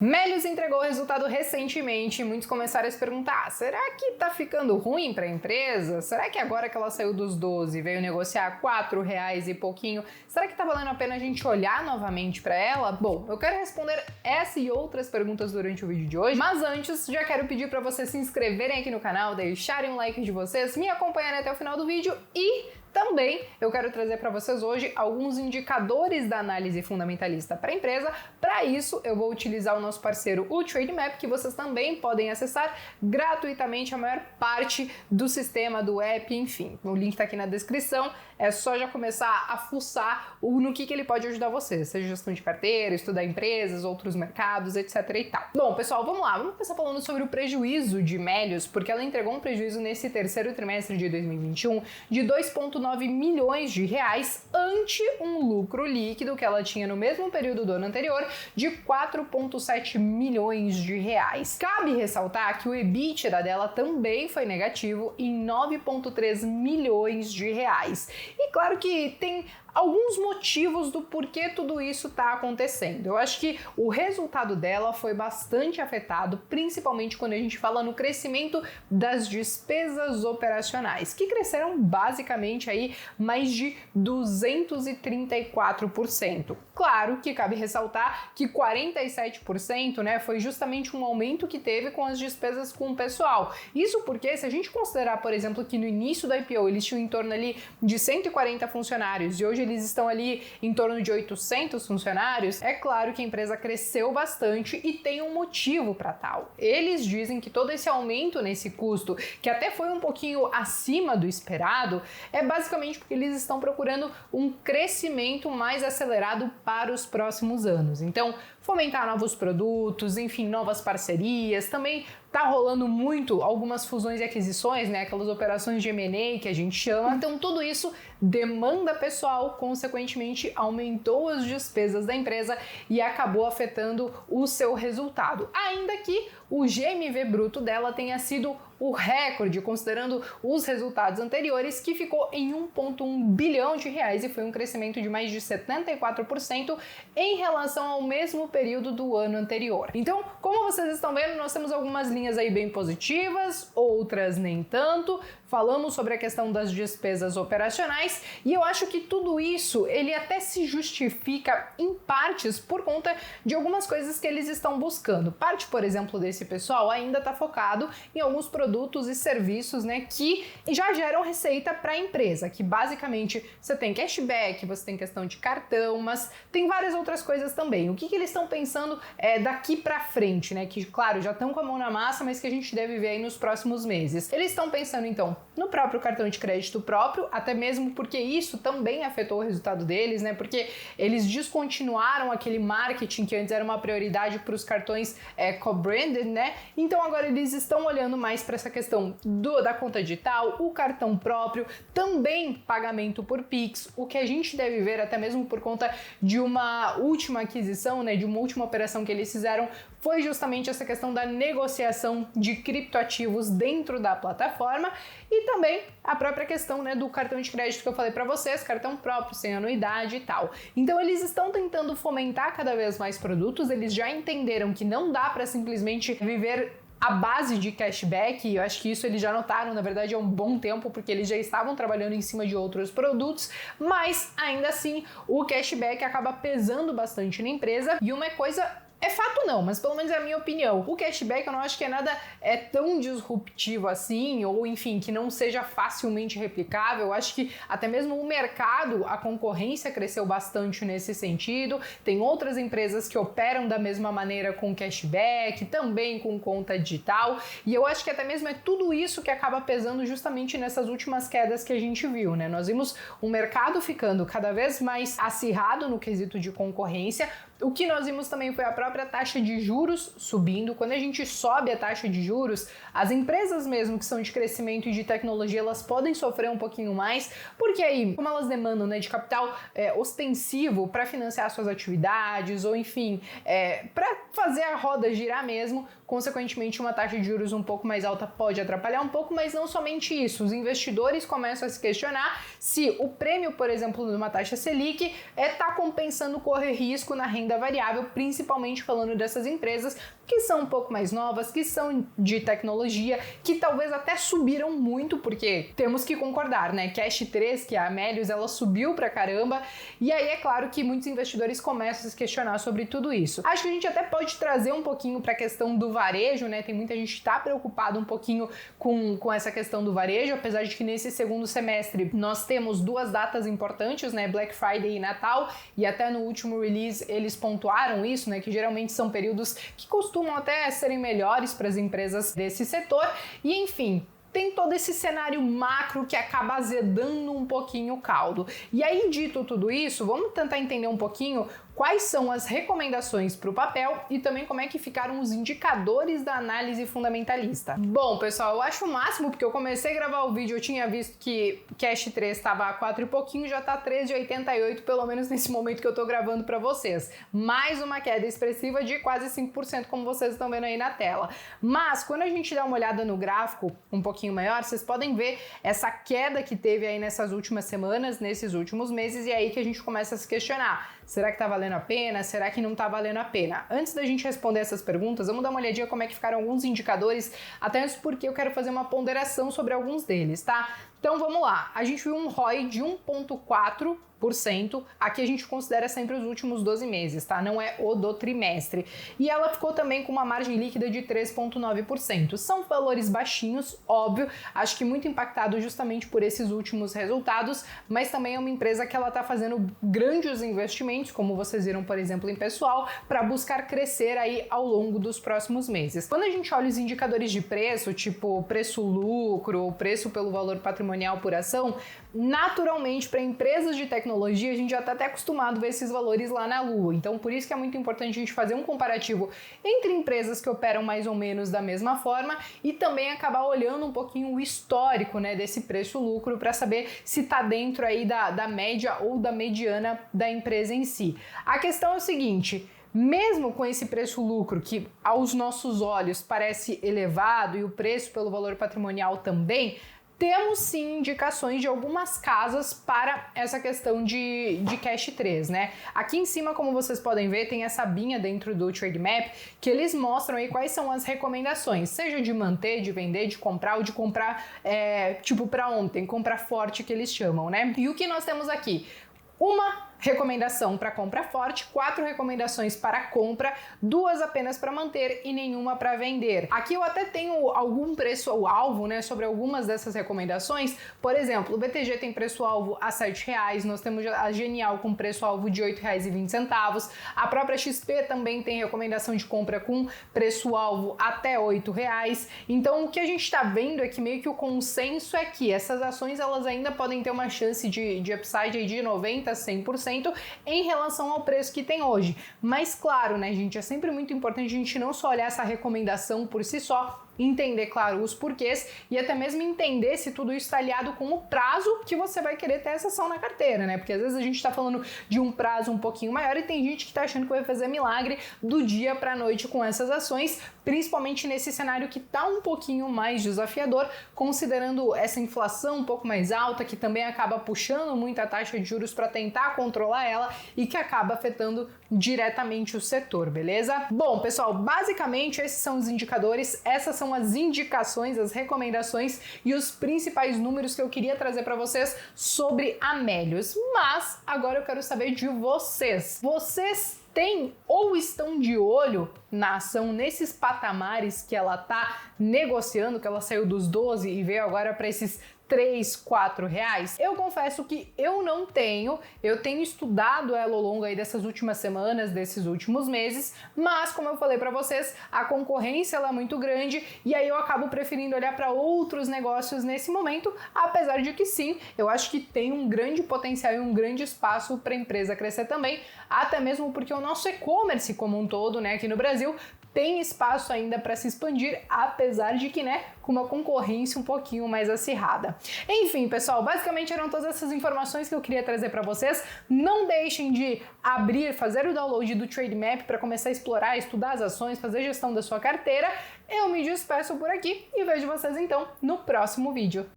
Melius entregou o resultado recentemente e muitos começaram a se perguntar: será que tá ficando ruim para a empresa? Será que agora que ela saiu dos 12 veio negociar R$4 e pouquinho, será que tá valendo a pena a gente olhar novamente para ela? Bom, eu quero responder essa e outras perguntas durante o vídeo de hoje, mas antes já quero pedir para vocês se inscreverem aqui no canal, deixarem um like de vocês, me acompanharem até o final do vídeo e também eu quero trazer para vocês hoje alguns indicadores da análise fundamentalista para a empresa. Para isso, eu vou utilizar o nosso parceiro, o Trademap, que vocês também podem acessar gratuitamente a maior parte do sistema, do app, enfim. O link está aqui na descrição, é só já começar a fuçar no que ele pode ajudar vocês, seja gestão de carteira, estudar empresas, outros mercados, etc e tal. Bom, pessoal, vamos lá, vamos começar falando sobre o prejuízo de Melius, porque ela entregou um prejuízo nesse terceiro trimestre de 2021 de 2,9 milhões de reais, ante um lucro líquido que ela tinha no mesmo período do ano anterior de 4,7 milhões de reais. Cabe ressaltar que o EBITDA dela também foi negativo em 9,3 milhões de reais. E claro que tem alguns motivos do porquê tudo isso está acontecendo. Eu acho que o resultado dela foi bastante afetado, principalmente quando a gente fala no crescimento das despesas operacionais, que cresceram basicamente aí mais de 234%. Claro que cabe ressaltar que 47%, foi justamente um aumento que teve com as despesas com o pessoal. Isso porque, se a gente considerar, por exemplo, que no início do IPO eles tinham em torno ali de 140 funcionários e hoje eles estão ali em torno de 800 funcionários, é claro que a empresa cresceu bastante e tem um motivo para tal. Eles dizem que todo esse aumento nesse custo, que até foi um pouquinho acima do esperado, é basicamente porque eles estão procurando um crescimento mais acelerado para os próximos anos. Então, fomentar novos produtos, enfim, novas parcerias, também tá rolando muito algumas fusões e aquisições, aquelas operações de M&A que a gente chama. Então, tudo isso demanda pessoal, consequentemente aumentou as despesas da empresa e acabou afetando o seu resultado. Ainda que o GMV bruto dela tenha sido o recorde, considerando os resultados anteriores, que ficou em 1,1 bilhão de reais e foi um crescimento de mais de 74% em relação ao mesmo período do ano anterior. Então, como vocês estão vendo, nós temos algumas linhas aí bem positivas, outras nem tanto. Falamos sobre a questão das despesas operacionais e eu acho que tudo isso ele até se justifica em partes por conta de algumas coisas que eles estão buscando. Parte, por exemplo, desse pessoal ainda está focado em alguns produtos e serviços, que já geram receita para a empresa, que basicamente você tem cashback, você tem questão de cartão, mas tem várias outras coisas também. O que eles estão pensando daqui para frente, que claro, já estão com a mão na massa, mas que a gente deve ver aí nos próximos meses. Eles estão pensando então no próprio cartão de crédito próprio, até mesmo porque isso também afetou o resultado deles, porque eles descontinuaram aquele marketing que antes era uma prioridade para os cartões co-branded, então agora eles estão olhando mais para essa questão da conta digital, o cartão próprio, também pagamento por Pix, o que a gente deve ver até mesmo por conta de uma última aquisição, de uma última operação que eles fizeram, foi justamente essa questão da negociação de criptoativos dentro da plataforma e também a própria questão do cartão de crédito que eu falei para vocês, cartão próprio, sem anuidade e tal. Então eles estão tentando fomentar cada vez mais produtos, eles já entenderam que não dá para simplesmente viver a base de cashback, e eu acho que isso eles já notaram, na verdade, há um bom tempo, porque eles já estavam trabalhando em cima de outros produtos, mas ainda assim o cashback acaba pesando bastante na empresa e uma coisa. É fato não, mas pelo menos é a minha opinião. O cashback eu não acho que nada tão disruptivo assim, ou enfim, que não seja facilmente replicável. Eu acho que até mesmo o mercado, a concorrência cresceu bastante nesse sentido. Tem outras empresas que operam da mesma maneira com cashback, também com conta digital. E eu acho que até mesmo é tudo isso que acaba pesando justamente nessas últimas quedas que a gente viu, Nós vimos o mercado ficando cada vez mais acirrado no quesito de concorrência. O que nós vimos também foi a própria taxa de juros subindo. Quando a gente sobe a taxa de juros, as empresas mesmo que são de crescimento e de tecnologia, elas podem sofrer um pouquinho mais, porque aí, como elas demandam de capital ostensivo para financiar suas atividades, ou enfim, para fazer a roda girar mesmo, consequentemente uma taxa de juros um pouco mais alta pode atrapalhar um pouco, mas não somente isso. Os investidores começam a se questionar se o prêmio, por exemplo, de uma taxa Selic tá compensando correr risco na renda variável, principalmente principalmente falando dessas empresas que são um pouco mais novas, que são de tecnologia, que talvez até subiram muito, porque temos que concordar, né? Cash 3, que é a Amélios, ela subiu pra caramba, e aí é claro que muitos investidores começam a se questionar sobre tudo isso. Acho que a gente até pode trazer um pouquinho pra questão do varejo, né? Tem muita gente que tá preocupado um pouquinho com essa questão do varejo, apesar de que nesse segundo semestre nós temos duas datas importantes, né? Black Friday e Natal, e até no último release eles pontuaram isso, né? Que geralmente são períodos que costumam até serem melhores para as empresas desse setor, e enfim, tem todo esse cenário macro que acaba azedando um pouquinho o caldo. E aí, dito tudo isso, vamos tentar entender um pouquinho quais são as recomendações para o papel e também como é que ficaram os indicadores da análise fundamentalista. Bom, pessoal, eu acho o máximo, porque eu comecei a gravar o vídeo, eu tinha visto que Cash 3 estava a 4 e pouquinho, já está 3,88, pelo menos nesse momento que eu estou gravando para vocês. Mais uma queda expressiva de quase 5%, como vocês estão vendo aí na tela. Mas, quando a gente dá uma olhada no gráfico um pouquinho maior, vocês podem ver essa queda que teve aí nessas últimas semanas, nesses últimos meses, e é aí que a gente começa a se questionar. Será que tá valendo a pena? Será que não tá valendo a pena? Antes da gente responder essas perguntas, vamos dar uma olhadinha como é que ficaram alguns indicadores, até mesmo porque eu quero fazer uma ponderação sobre alguns deles, tá? Então vamos lá, a gente viu um ROI de 1,4%, aqui a gente considera sempre os últimos 12 meses, tá? Não é o do trimestre. E ela ficou também com uma margem líquida de 3,9%. São valores baixinhos, óbvio, acho que muito impactado justamente por esses últimos resultados, mas também é uma empresa que ela tá fazendo grandes investimentos, como vocês viram, por exemplo, em pessoal, para buscar crescer aí ao longo dos próximos meses. Quando a gente olha os indicadores de preço, tipo preço-lucro, preço pelo valor patrimonial por ação, naturalmente, para empresas de tecnologia, a gente já está até acostumado a ver esses valores lá na lua. Então, por isso que é muito importante a gente fazer um comparativo entre empresas que operam mais ou menos da mesma forma e também acabar olhando um pouquinho o histórico, né, desse preço-lucro para saber se está dentro aí da média ou da mediana da empresa em si. A questão é o seguinte: mesmo com esse preço-lucro que aos nossos olhos parece elevado e o preço pelo valor patrimonial também, temos sim indicações de algumas casas para essa questão de Cash 3, né? Aqui em cima, como vocês podem ver, tem essa abinha dentro do Trademap que eles mostram aí quais são as recomendações, seja de manter, de vender, de comprar ou de comprar, tipo para ontem, comprar forte que eles chamam, né? E o que nós temos aqui? Uma recomendação para compra forte, 4 recomendações para compra, 2 apenas para manter e nenhuma para vender. Aqui eu até tenho algum preço-alvo, né, sobre algumas dessas recomendações. Por exemplo, o BTG tem preço-alvo a R$ 7,00, nós temos a Genial com preço-alvo de R$ 8,20, a própria XP também tem recomendação de compra com preço-alvo até R$ 8,00. Então o que a gente está vendo é que meio que o consenso é que essas ações elas ainda podem ter uma chance de upside aí de 90% a 100%, em relação ao preço que tem hoje. Mas claro, né, gente, é sempre muito importante a gente não só olhar essa recomendação por si só, entender, claro, os porquês e até mesmo entender se tudo isso está aliado com o prazo que você vai querer ter essa ação na carteira, né? Porque às vezes a gente está falando de um prazo um pouquinho maior e tem gente que está achando que vai fazer milagre do dia para a noite com essas ações, principalmente nesse cenário que está um pouquinho mais desafiador, considerando essa inflação um pouco mais alta, que também acaba puxando muito a taxa de juros para tentar controlar ela e que acaba afetando diretamente o setor, beleza? Bom, pessoal, basicamente esses são os indicadores, essas são as indicações, as recomendações e os principais números que eu queria trazer para vocês sobre Amélios. Mas agora eu quero saber de vocês. Vocês têm ou estão de olho na ação nesses patamares que ela tá negociando, que ela saiu dos 12 e veio agora para esses 3, 4 reais? Eu confesso que eu não tenho, eu tenho estudado ela ao longo aí dessas últimas semanas, desses últimos meses, mas como eu falei para vocês, a concorrência ela é muito grande e aí eu acabo preferindo olhar para outros negócios nesse momento, apesar de que sim, eu acho que tem um grande potencial e um grande espaço para a empresa crescer também, até mesmo porque o nosso e-commerce como um todo, né, aqui no Brasil, tem espaço ainda para se expandir, apesar de que, né, com uma concorrência um pouquinho mais acirrada. Enfim, pessoal, basicamente eram todas essas informações que eu queria trazer para vocês. Não deixem de abrir, fazer o download do Trademap para começar a explorar, estudar as ações, fazer gestão da sua carteira. Eu me despeço por aqui e vejo vocês então no próximo vídeo.